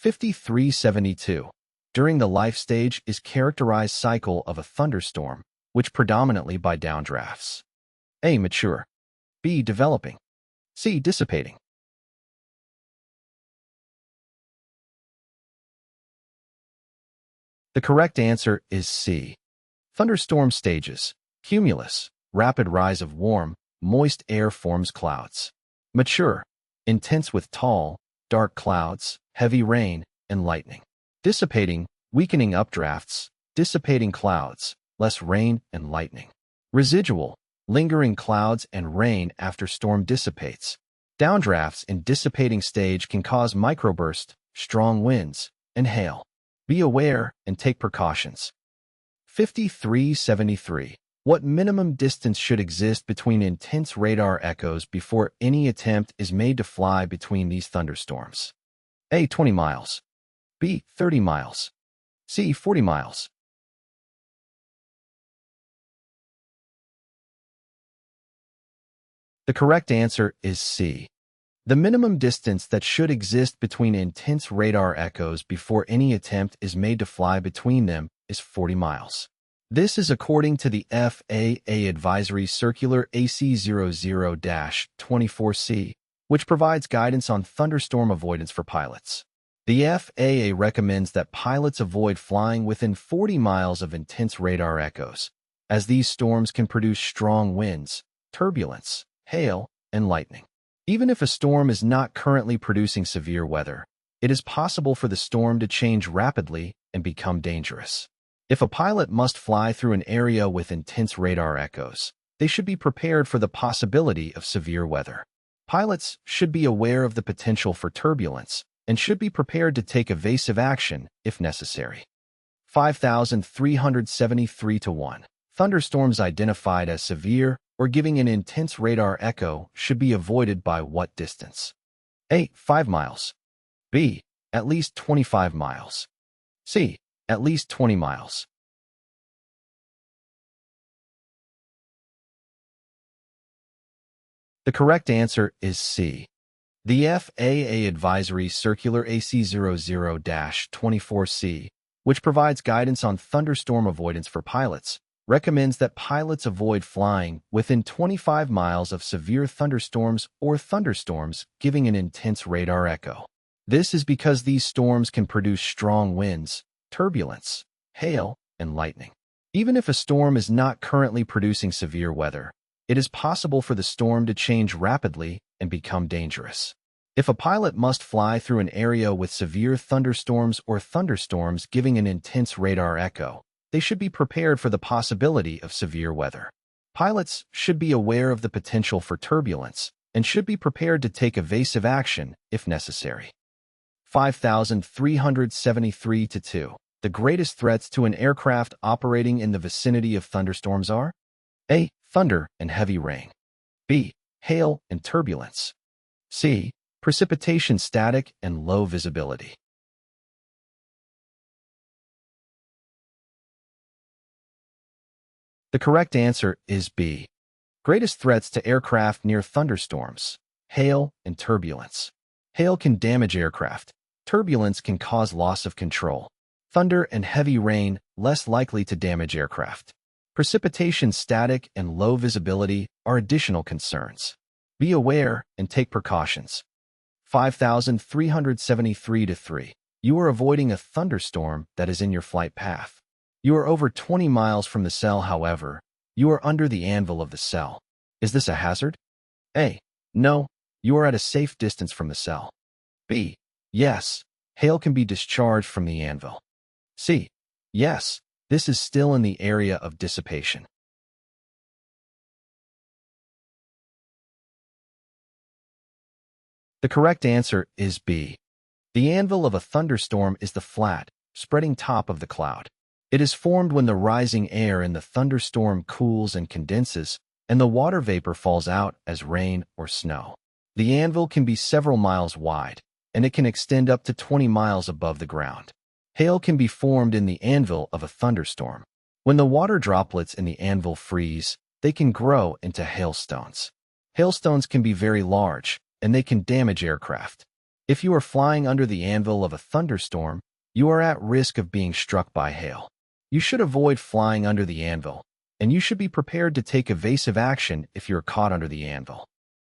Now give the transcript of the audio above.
Q5372. During the life stage is characterized cycle of a thunderstorm, which predominantly by downdrafts. A. Mature. B. Developing. C. Dissipating. The correct answer is C. Thunderstorm stages. Cumulus. Rapid rise of warm, moist air forms clouds. Mature. Intense with tall, dark clouds, heavy rain, and lightning. Dissipating. Weakening updrafts, dissipating clouds, less rain and lightning. Residual. Lingering clouds and rain after storm dissipates. Downdrafts in dissipating stage can cause microbursts, strong winds, and hail. Be aware and take precautions. 5373. What minimum distance should exist between intense radar echoes before any attempt is made to fly between these thunderstorms? A. 20 miles. B. 30 miles. C. 40 miles. The correct answer is C. The minimum distance that should exist between intense radar echoes before any attempt is made to fly between them is 40 miles. This is according to the FAA Advisory Circular AC00-24C, which provides guidance on thunderstorm avoidance for pilots. The FAA recommends that pilots avoid flying within 40 miles of intense radar echoes, as these storms can produce strong winds, turbulence, hail, and lightning. Even if a storm is not currently producing severe weather, it is possible for the storm to change rapidly and become dangerous. If a pilot must fly through an area with intense radar echoes, they should be prepared for the possibility of severe weather. Pilots should be aware of the potential for turbulence and should be prepared to take evasive action if necessary. 5373-1. Thunderstorms identified as severe or giving an intense radar echo should be avoided by what distance? A. 5 miles. B. At least 25 miles. C. At least 20 miles. The correct answer is C. The FAA Advisory Circular AC00-24C, which provides guidance on thunderstorm avoidance for pilots, recommends that pilots avoid flying within 25 miles of severe thunderstorms or thunderstorms giving an intense radar echo. This is because these storms can produce strong winds, turbulence, hail, and lightning. Even if a storm is not currently producing severe weather, it is possible for the storm to change rapidly and become dangerous. If a pilot must fly through an area with severe thunderstorms or thunderstorms giving an intense radar echo, they should be prepared for the possibility of severe weather. Pilots should be aware of the potential for turbulence and should be prepared to take evasive action if necessary. 5373-2. The greatest threats to an aircraft operating in the vicinity of thunderstorms are A. Thunder and heavy rain. B. Hail and turbulence. C. Precipitation static and low visibility. The correct answer is B. Greatest threats to aircraft near thunderstorms: hail and turbulence. Hail can damage aircraft. Turbulence can cause loss of control. Thunder and heavy rain less likely to damage aircraft. Precipitation static and low visibility are additional concerns. Be aware and take precautions. 5373-3. You are avoiding a thunderstorm that is in your flight path. You are over 20 miles from the cell, however, you are under the anvil of the cell. Is this a hazard? A. No, you are at a safe distance from the cell. B. Yes, hail can be discharged from the anvil. C. Yes, this is still in the area of dissipation. The correct answer is B. The anvil of a thunderstorm is the flat, spreading top of the cloud. It is formed when the rising air in the thunderstorm cools and condenses, and the water vapor falls out as rain or snow. The anvil can be several miles wide, and it can extend up to 20 miles above the ground. Hail can be formed in the anvil of a thunderstorm. When the water droplets in the anvil freeze, they can grow into hailstones. Hailstones can be very large, and they can damage aircraft. If you are flying under the anvil of a thunderstorm, you are at risk of being struck by hail. You should avoid flying under the anvil, and you should be prepared to take evasive action if you're caught under the anvil.